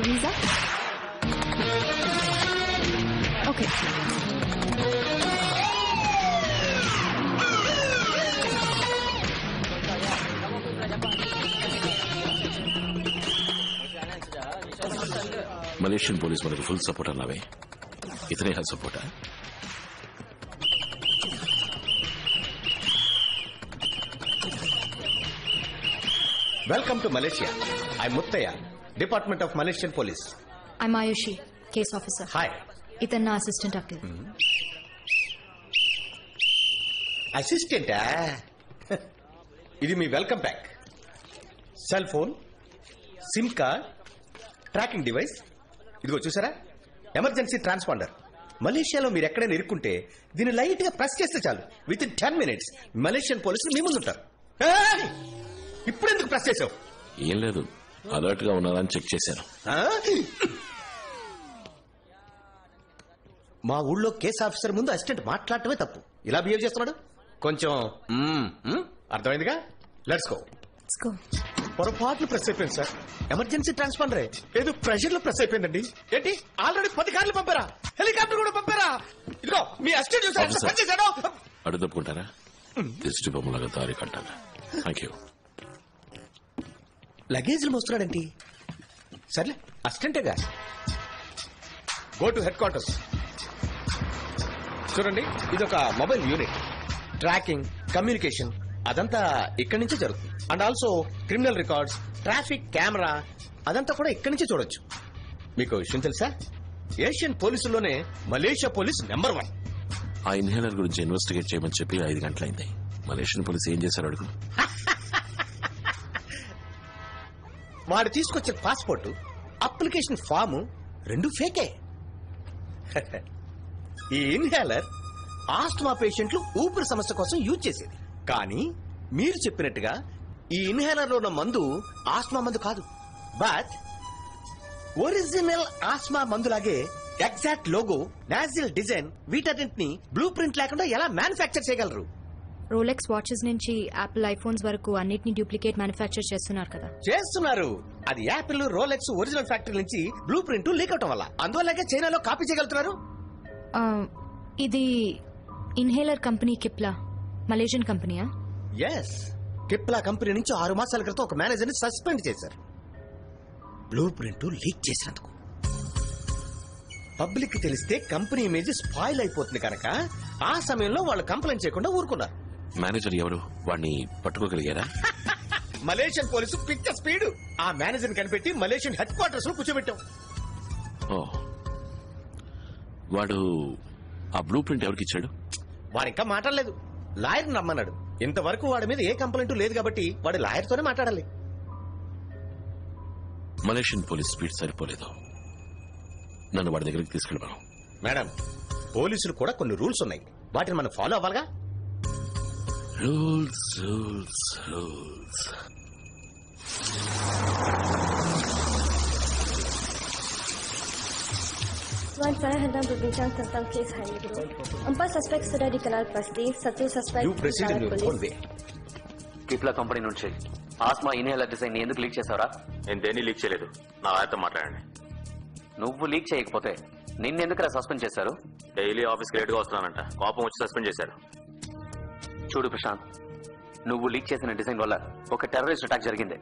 Visa? Okay. Malaysian police మనకు full support అన్నావే, ఇతనే help సపోర్టా? Welcome to Malaysia. I'm Muttaya, Department of Malaysian Police. I'm Ayushi, case officer. Hi. ఇతను నా assistant Akhil. అసిస్టెంటా? ఇది మీ welcome pack. Cell phone, sim card, tracking device. ఇదిగో చూసారా, emergency transponder. మలేషియాలో మీరు ఎక్కడైనా ఇరుక్కుంటే దీన్ని లైట్ గా ప్రెస్ చేస్తే చాలు, విత్ ఇన్ 10 minutes మలేషియన్ పోలీసులు మీ ముందు ఉంటారు. ఇప్పుడు ఎందుకు ప్రెస్ చేసావు? ఏం లేదు, అలర్ట్ గా ఉన్నారని చెక్ చేశాను. మా ఊళ్ళో కేసు ఆఫీసర్ ముందు అసిస్టెంట్ మాట్లాడటమే తప్పు. ఇలా బిహేవ్ చేస్తున్నాడు. కొంచెం అర్థమైందిగా. Let's go. పొరపాట్లు ప్రెస్ అయిపోయింది సార్. ఎమర్జెన్సీ ట్రాన్స్పాండరే, ఏదో ప్రెషర్ లో ప్రెస్ అయిపోయిందండి. ఏంటి, ఆల్రెడీ 10 కార్లు పంపారా? హెలికాప్టర్ కూడా పంపారా? ఇదిగో మీ అసిస్టెంట్ చూసాడు. అడు తప్పుకుంటారా? దిష్టి బొమ్మలాగా దారి కట్టాలి. Thank you. లగేజ్లు మోస్తున్నాడండి. సర్లే, అసిస్టెంటేగా. Go to headquarters. చూడండి, ఇది ఒక మొబైల్ యూనిట్. ట్రాకింగ్, కమ్యూనికేషన్ అదంతా ఇక్కడి నుంచే జరుగుతుంది. And also criminal records, traffic camera అదంతా కూడా ఇక్కడి నుంచే చూడొచ్చు. మీకు విషయం తెలుసా, ఏషియన్ పోలీసుల్లోనే మలేషియా పోలీస్ నెంబర్ 1. ఆ ఇన్హేలర్ గురించి ఇన్వెస్టిగేట్ చేయమని చెప్పి 5 గంటలైంది. మలేషియన్ పోలీస్ ఏం చేశారు అడుగు. వాడు తీసుకొచ్చిన పాస్పోర్టు, అప్లికేషన్ ఫాము 2 ఫేకే. ఈ ఇన్హేలర్ ఆస్ట్మా పేషెంట్లు ఊపిరి సమస్య కోసం యూజ్ చేసేది. కానీ మీరు చెప్పినట్టుగా ఈ ఇన్హేలర్ లో ఉన్న మందు ఆస్మా మందు కాదు, బట్ ఒరిజినల్ ఆస్మా మందులాగే ఎగ్జాక్ట్ లోగో, నాజిల్ డిజైన్ వీటన్నింటిని బ్లూ ప్రింట్ లేకుండా ఎలా మ్యానుఫ్యాక్చర్ చేయగలరు? రోలెక్స్ వాచెస్ నుంచి యాపిల్ ఐఫోన్స్ వరకు అన్నిటిని డూప్లికేట్ మ్యానుఫ్యాక్చర్ చేస్తున్నారు కదా. చేస్తున్నారు. అది యాపిల్, రోలెక్స్ ఒరిజినల్ ఫ్యాక్టరీ నుంచి బ్లూ ప్రింట్ లీక్ అవటం వల్ల. అందువల్లగా చైనాలో కాపీ చేయగలుగుతున్నారు. ఇది ఇన్హేలర్ కంపెనీ కిప్లా, మలేషియన్ కంపెనీయా? ఎస్, కిప్లా కంపెనీ నుంచి 6 మాసాల క్రితం ఒక మేనేజర్ ని సస్పెండ్ చేశారు, బ్లూ ప్రింట్ లీక్ చేసినందుకు. పబ్లిక్ తెలిస్తే కంపెనీ ఇమేజ్ స్పాయిల్ అయిపోతుంది కనుక ఆ సమయంలో వాళ్ళు కంప్లైంట్ చేయకుండా ఊరుకున్నారు. మేనేజర్ ఎవరు? వాడిని పట్టుకోగలిగారా? మలేషియన్ పోలీసు పిచ్చ స్పీడ్. ఆ మేనేజర్ కనిపెట్టి మలేషియన్ హెడ్ క్వార్టర్స్ లో కూర్చోబెట్టాం. ఓ, వాడు ఆ బ్లూ ప్రింట్ ఎవరికి ఇచ్చాడు? వాడు ఇంకా మాట్లాడలేదు, లాయర్ నమ్మన్నాడు. ఇంతవరకు వాడి మీద ఏ కంప్లైంట్ లేదు కాబట్టి వాడు లాయర్ తోనే మాట్లాడాలి. మలేషియన్ పోలీస్ స్పీడ్ సరిపోలేదు, నన్ను వాడి దగ్గరికి తీసుకెళ్ళమను. మేడం, పోలీసులు కూడా కొన్ని రూల్స్ ఉన్నాయి, వాటిని మనం ఫాలో అవ్వాలిగా. Rules rules rules. Tuan, saya hendak berbincang tentang kes hari ini. 4 suspek sudah dikenal pasti. 1 suspek You proceed in your own way. Cipla company నుంచి ఆస్మా ఇన్హేలర్ డిజైన్ ఎందుకు లీక్ చేసావురా? నేను దేన్ని లీక్ చేయలేదు, నా ఆయనతో మాట్లాడండి. నువ్వు లీక్ చేయకపోతే నిన్నెందుకురా సస్పెండ్ చేశారు? డైలీ ఆఫీస్కి లేట్గా వస్తున్నానంట, కోపం వచ్చి సస్పెండ్ చేశారు. చూడు ప్రశాంత్, నువ్వు లీక్ చేసిన డిజైన్ వల్ల ఒక టెర్రరిస్ట్ అటాక్ జరిగింది.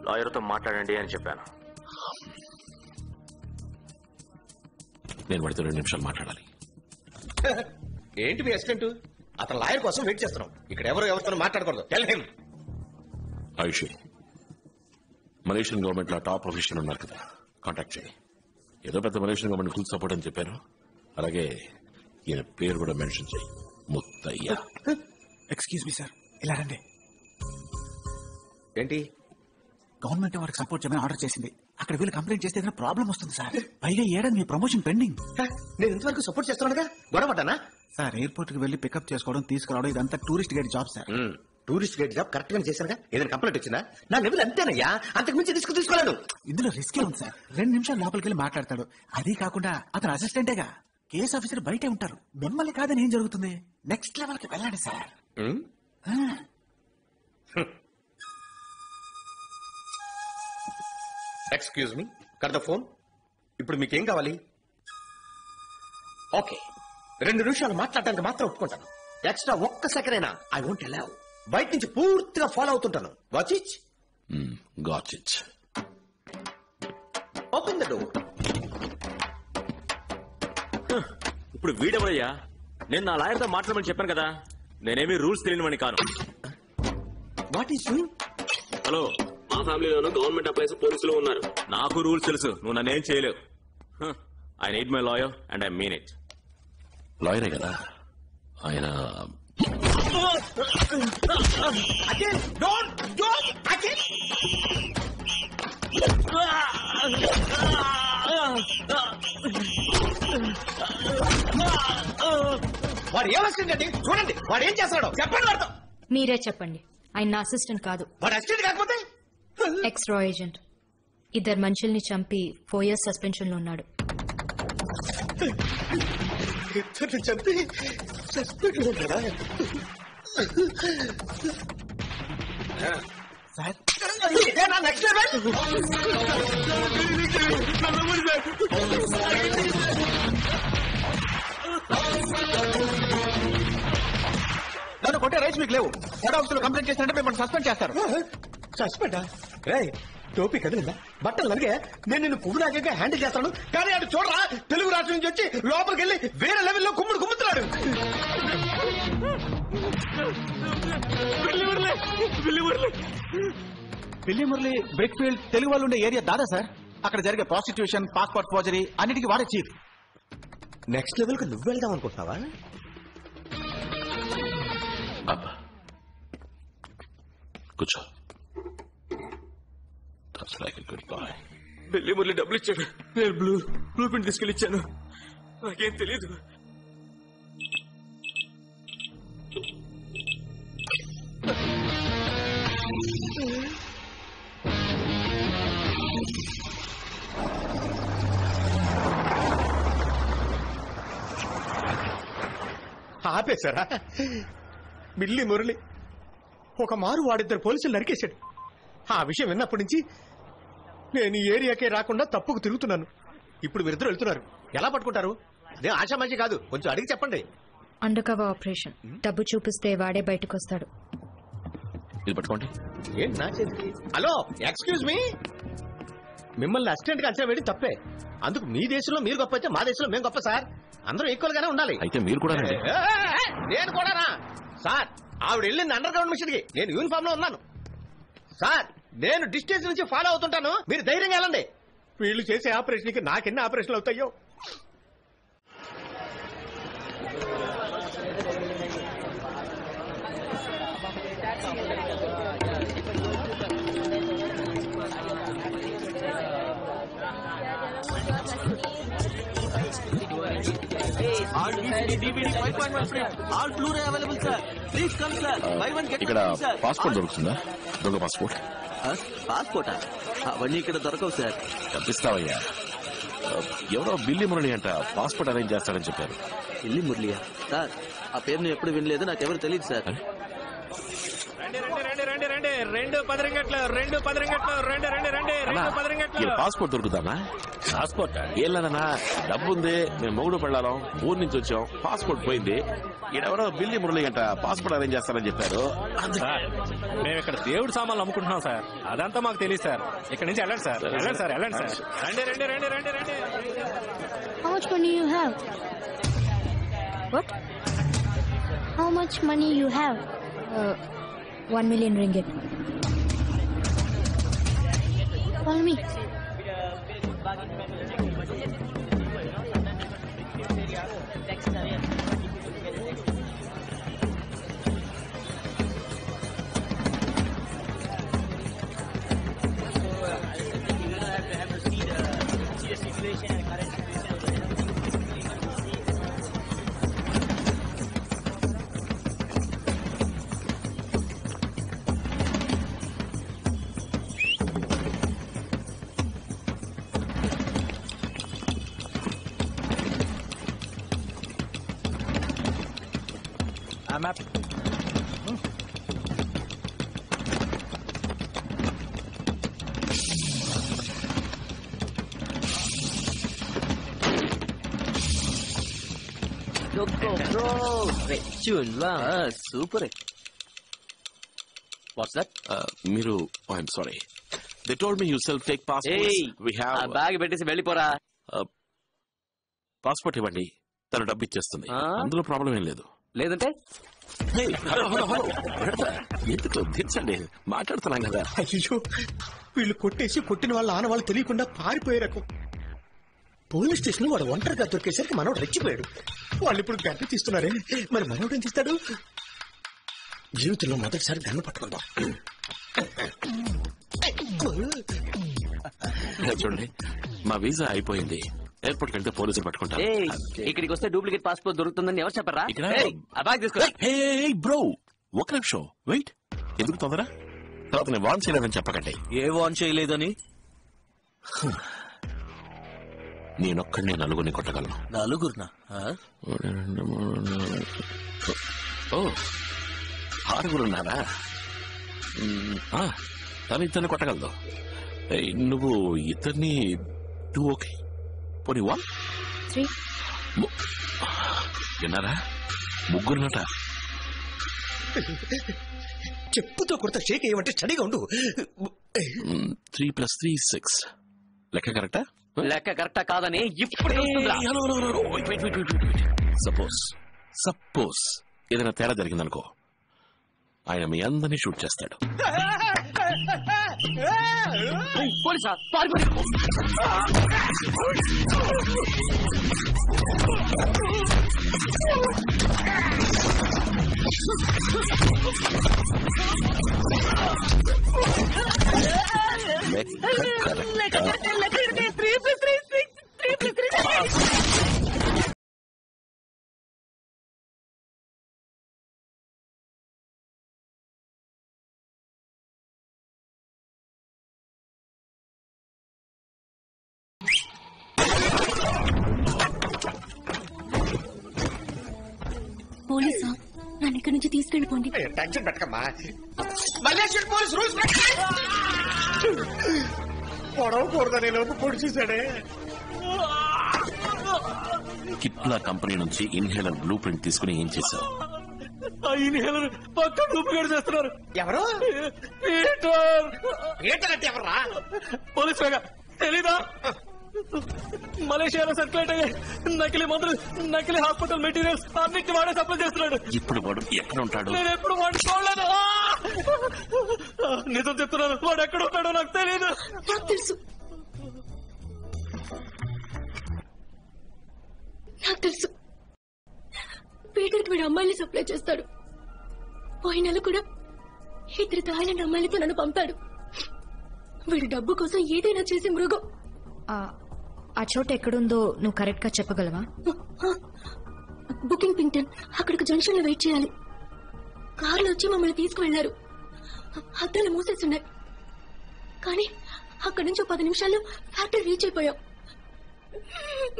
లాయర్తో మాట్లాడండి అని చెప్పాను. నేను వాడితో 2 నిమిషాలు మాట్లాడాలి. ఏంటి మీ అసిస్టెంట్? అతను లాయర్ కోసం వెయిట్ చేస్తున్నాం. ఇక్కడ ఎవరితో మాట్లాడకూడదు. Tell him. Ayushi, Malaysian government లో టాప్ ఆఫీషియల్ ఉన్నారు కదా, కాంటాక్ట్ చేయి. ఏదో పెద్ద మలేషియన్ గవర్నమెంట్ ఫుల్ సపోర్ట్ అని చెప్పారు. అలాగే ఈయన పేరు కూడా మెన్షన్ చేయి, ముత్తయ్య. ఎక్స్క్యూజ్ మీ సార్, ఇలా రండి. ఏంటి? గవర్నమెంట్ వారికి సపోర్ట్ చేయమని ఆర్డర్ చేసింది. అక్కడ వీళ్ళు కంప్లైంట్ చేస్తే ఏదైనా ప్రాబ్లం వస్తుంది సార్. పైగా ఏడాది మీ ప్రమోషన్ పెండింగ్. నేను ఇంతవరకు సపోర్ట్ చేస్తున్నానుగా, గొడవపడ్డానా? సార్, ఎయిర్పోర్ట్ కి వెళ్లి పికప్ చేసుకోవడం, తీసుకురావడం ఇదంతా tourist guide job sir. Tourist guide job correct గా చేశానుగా. ఏదైనా కంప్లైంట్ వచ్చిందా? నా లెవెల్ అంతేనయ్యా, అంతకు మించి రిస్క్ తీసుకోలేను. ఇందులో రిస్కే ఉంది సార్. 2 నిమిషాలు లోపలికి వెళ్ళి మాట్లాడతాడు. అది కాకుండా అతను అసిస్టెంటేగా, కేసు ఆఫీసర్ బయటే ఉంటారు. మిమ్మల్ని కాదని ఏం జరుగుతుంది? నెక్స్ట్ లెవెల్ కి వెళ్ళండి sir. Excuse me, cut the phone. ఇప్పుడు మీకేం కావాలి? ఓకే, 2 నిమిషాలు మాట్లాడడానికి మాత్రం ఒప్పుకుంటాను. ఎక్స్ట్రా ఒక్క సెకండ్ అయినా ఐ వోంట్ అలౌ. బయట నుంచి పూర్తిగా ఫాలో అవుతుంటాను. Watch it. Got it. Open the door. ఇప్పుడు వీడెవడయ్యా? నేను నా లాయర్తో మాట్లాడమని చెప్పాను కదా. నేనేమి రూల్స్ తెలియనివని కాను. What is you? హలో, మా ఫ్యామిలీలోనూ గవర్నమెంట్ ఎంప్లాయీస్ పోలీసులు ఉన్నారు. నాకు రూల్స్ తెలుసు, నువ్వు నన్నేం చేయలేవు. I need my lawyer and I mean it. లాయరే కదా ఆయన. అఖిల్, డోంట్ అఖిల్. వాడు ఏమొస్తుందండి? చూడండి వాడు ఏం చేస్తాడో చెప్పండి. వాడితో మీరే చెప్పండి. ఆయన నా అసిస్టెంట్ కాదు, వాడు అసిస్టెంట్ కాకపోతే ఎక్స్ రా ఏజెంట్. 2 మనుషుల్ని చంపి 4 years సస్పెన్షన్ లో ఉన్నాడు. ఇద్దరిని చంపి సస్పెండ్ కదా సార్ ఇదేనా నెక్స్ట్ లెవెల్? నన్ను కొట్టే రైట్స్ మీకు లేవు. హెడ్ ఆఫీస్ లో కంప్లైంట్ చేసినట్టే మిమ్మల్ని సస్పెండ్ చేస్తారు. సస్పెండా? రేయ్, టోపీ కదిలిందా? బట్టలు నలిగే నేను నిన్ను పువ్వులాగా హ్యాండిల్ చేస్తాను. కానీ అటు చూడరా, తెలుగు రాష్ట్రం నుంచి వచ్చి లోపలికి వెళ్ళి వేరే లెవెల్లో కుమ్ముతున్నాడు. పిల్లి మురళి బ్రిక్ ఫీల్డ్ తెలుగు వాళ్ళు ఉండే ఏరియా దాదా సార్. అక్కడ జరిగే ప్రాస్టిట్యూషన్, పాస్పోర్ట్ ఫోర్జరీ అన్నిటికీ వాడే చీఫ్. నెక్స్ట్ లెవెల్ కు నువ్వు వెళ్దాం అనుకుంటున్నావా? అబ్బా కూర్చో. That's like a good boy. పెళ్లి మురళి డబ్బులు ఇచ్చాడు. నేను బ్లూ ప్రింట్ తీసుకెళ్ళి ఇచ్చాను. నాకేం తెలీదు. ఆపేశారా? బిల్లి మురళి ఒక మారు వాడిద్దరు పోలీసులు నరికేశాడు. ఆ విషయం విన్నప్పటి నుంచి నేను ఈ ఏరియాకే రాకుండా తప్పుకు తిరుగుతున్నాను. ఇప్పుడు మీరిద్దరు వెళ్తున్నారు. ఎలా పట్టుకుంటారు? అదే ఆశామాషి కాదు, కొంచెం అడిగి చెప్పండి. Under cover operation. డబ్బు చూపిస్తే వాడే బయటకు వస్తాడు. ఇది పట్టుకోండి. ఏంటి నా చేతికి? Hello, excuse me. మిమ్మల్ని అసిస్టెంట్ గా అంచనా వేయడం తప్పే. అందుకు మీ దేశంలో మీరు గొప్ప అయితే మా దేశంలో మేము గొప్ప సార్. అందరూ ఈక్వల్ గానే ఉండాలి. అయితే మీరు కూడా రండి. నేను కూడానా సార్? ఆవిడ వెళ్ళింది అండర్ గ్రౌండ్ మిషన్ కి, నేను యూనిఫామ్ లో ఉన్నాను సార్. నేను డిస్టెన్స్ నుంచి ఫాలో అవుతుంటాను, మీరు ధైర్యంగా వెళ్ళండి. వీళ్ళు చేసే ఆపరేషన్ కి నాకెన్ని ఆపరేషన్లు అవుతాయో. ఇక్కడ పాస్పోర్ట్ దొరుకుతుందా? దొంగ పాస్పోర్ట్. పాస్పోర్టా? అవన్నీ ఇక్కడ దొరకవు సార్. తప్పిస్తావయ్యా. ఎవరో బిల్లి మురళి అంట పాస్పోర్ట్ అరేంజ్ చేస్తాడని చెప్పారు. బిల్లి మురళియా? సార్ ఆ పేరు నేను ఎప్పుడు వినలేదు, నాకెవరు తెలియదు సార్. పాస్పోర్ట్ దొరుకుతానా? పాస్పోర్ట్ ఏళ్ళనా? డబ్బుంది, మేము మొగుడు పెళ్ళాం, ఊరు నుంచి వచ్చాం, పాస్పోర్ట్ పోయింది. ఈడెవరో బిల్లి మురళి అంట పాస్పోర్ట్ అరేంజ్ చేస్తారని చెప్పారు. మేము ఇక్కడ దేవుడు సామాన్లు అమ్ముకుంటున్నాం సార్, అదంతా మాకు తెలియదు సార్. ఇక్కడ నుంచి వెళ్ళండి సార్, వెళ్ళండి సార్, వెళ్ళండి సార్. రండి రండి రండి రండి రండి. How much money you have? What? How much money you have? 1 million ringgit. Follow me. Super. What's that? మీరు I'm sorry, they told me you sell fake passports. We have bag పెట్టేసి వెళ్ళిపోరా. Passport ఇవ్వండి, తను డబ్బు ఇచ్చేస్తుంది. అందులో problem ఏం లేదు. లేదంటే ఎందుకు దించండి, మాట్లాడుతున్నాం కదా. అయ్యో, వీళ్ళు కొట్టేసి కొట్టిన వాళ్ళ ఆనవాళ్ళు తెలియకుండా పారిపోయే రకం. పోలీస్ స్టేషన్ వాడు ఒంటరిగా దొరికేసరికి మనోడు రెచ్చిపోయాడు. వాళ్ళు ఇప్పుడు గన్ను తీస్తున్నారే, మరి మనోడు ఏం తీస్తాడు? జీవితంలో మొదటిసారి గన్ను పట్టుకుందాం. చూడండి, మా వీసా అయిపోయింది. ఎయిర్పోర్ట్ వెళ్తే పోలీసులు పట్టుకుంటారు. ఇక్కడికి వస్తే డూప్లికేట్ పాస్పోర్ట్ దొరుకుతుందని ఎవరు చెప్పరా? ఇక్కడ ఆ బ్యాగ్ తీసుకో. బ్రో, ఒక నిమిషం వెయిట్. ఎందుకు తొందర? తర్వాత నేను వాన్ చేయలేదని చెప్పకండి. ఏ వాన్ చేయలేదని? నేనొక్కడినే నలుగురిని కొట్టగలను. నలుగురునా? ఓ, ఆరుగురున్నారా? తను ఇద్దరిని కొట్టగలదు. నువ్వు ఇద్దరిని టూ ఓకే, పోనీ 1 3 విన్నారా? ముగ్గురునట. చెప్పుతో కొడతా షేక్ ఏమంటే స్టడీగా ఉండు. 3 + 3 6. లెక్క కరెక్టా? లెక్క కరెక్టా కాదని ఇప్పుడు సపోజ్ ఏదైనా తేడా జరిగిందనుకో, ఆయన మీ అందరినీ షూట్ చేస్తాడు. పోలీసా? పోలీసా? నన్ను ఇక్కడి నుంచి తీసుకెళ్ళిపోండి. టెన్షన్ పెట్టకమ్మా. మలేషియన్ పోలీస్ రూల్స్ పొడవకూడదని లోపు పొడి చూశాడే. కిట్లా కంపెనీ నుంచి ఇన్హేలర్ బ్లూ ప్రింట్ తీసుకుని ఏం చేశావు? ఆ ఇన్హేలర్ పక్క డూప్లికేట్ చేస్తున్నారు. ఎవరు? పీటర్ అంటే ఎవర్రా? పోలీస్ తెలీదా? మలేషియాలో సర్క్యులేట్ అయ్యే నకిలీ మందులు, నకిలీ హాస్పిటల్ మెటీరియల్స్ అన్నిటి వాడే సప్లై చేస్తున్నాడు. ఇప్పుడు వాడు ఎక్కడ ఉంటాడు? నేను ఎప్పుడు వాడు చూడలేదు. నిజం చెప్తున్నాను, వాడు ఎక్కడ ఉంటాడో నాకు తెలియదు. నాకు తెలుసు, నాకు తెలుసు. పీటర్కి వీడు అమ్మాయిని సప్లై చేస్తాడు. పోయిన నెల కూడా 2 థాయిలాండ్ అమ్మాయిలతో నన్ను పంపాడు. వీడు డబ్బు కోసం ఏదైనా చేసి మృగం. ఆ చోట ఎక్కడుందో నువ్వు కరెక్ట్ గా చెప్పగలవా? బుకింగ్ పింగ్టన్. అక్కడికి జంక్షన్ లో వెయిట్ చేయాలి. కార్లో వచ్చి మమ్మల్ని తీసుకువెళ్లారు. అద్దాలు మూసేస్తున్నాయి. కానీ అక్కడి నుంచి 10 నిమిషాల్లో ఫ్యాక్టరీ రీచ్ అయిపోయాం.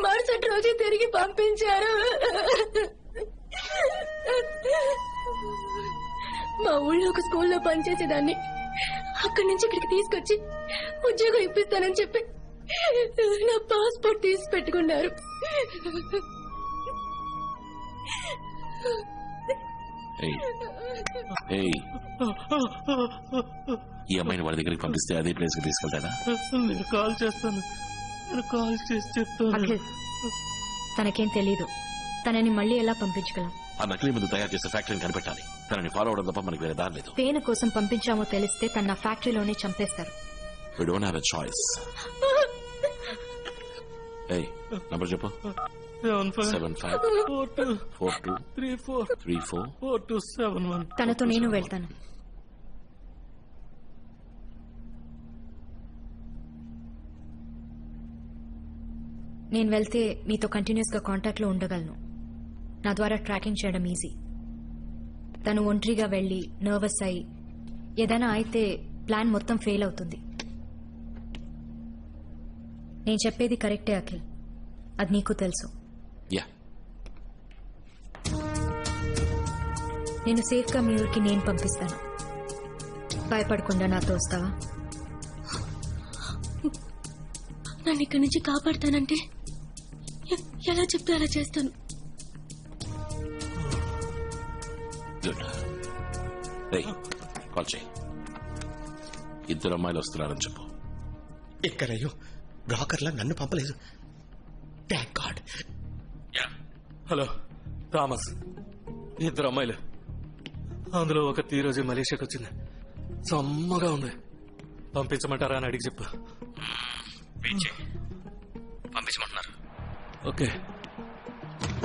మరుసటి రోజే తిరిగి పంపించారు. మా ఊళ్ళో ఒక స్కూల్లో పనిచేసేదాన్ని. అక్కడి నుంచి ఇక్కడికి తీసుకొచ్చి ఉద్యోగం ఇప్పిస్తానని చెప్పి నా పాస్పోర్ట్ తీసి పెట్టుకున్నారు. ఈ అమ్మాయిని వాళ్ళ దగ్గరికి పంపిస్తే అదే ప్లేస్ కి తీసుకెళ్తాడా? నేను కాల్ చేస్తాను, కాల్ చేసి చెప్తాను. అఖిల్, తనకేం తెలీదు. తనని మళ్ళీ ఎలా పంపించగలం? ఆ నకిలీ ముందు తయారు చేసే ఫ్యాక్టరీని కనిపెట్టాలి. తనని ఫాలో అవడం తప్ప మనకి వేరే దారి లేదు. పేన కోసం పంపించామో తెలిస్తే తన ఫ్యాక్టరీలోనే చంపేస్తారు. We don't have a choice. Number చెప్పు. 75423434. తనతో నేను వెళ్తాను. నేను వెళ్తే మీతో కంటిన్యూస్ గా కాంటాక్ట్ లో ఉండగలను. నా ద్వారా ట్రాకింగ్ చేయడం ఈజీ. తను ఒంటరిగా వెళ్లి నర్వస్ అయి ఏదైనా అయితే ప్లాన్ మొత్తం ఫెయిల్ అవుతుంది. నేను చెప్పేది కరెక్టే అఖిల్, అది నీకు తెలుసు. నేను సేఫ్ గా మీ ఊరికి నేను పంపిస్తాను. భయపడకుండా నాతో వస్తావా? నన్ను ఇక్కడి నుంచి కాపాడుతానంటే ఎలా చెప్తే అలా చేస్తాను. గుడ్. కాల్ చేయి. 2 అమ్మాయిలు వస్తున్నారని చెప్పు. ఎక్కడయ్యో బ్రాకర్లా నన్ను పంపలేదు. Thank God. హలో థామస్, 2 అమ్మాయిలు, అందులో ఒక ఈ రోజు మలేషియాకి వచ్చింది. సమ్మగా ఉంది. పంపించమంటారా అని అడిగి చెప్పు. పంపించమంటున్నారు. ఓకే.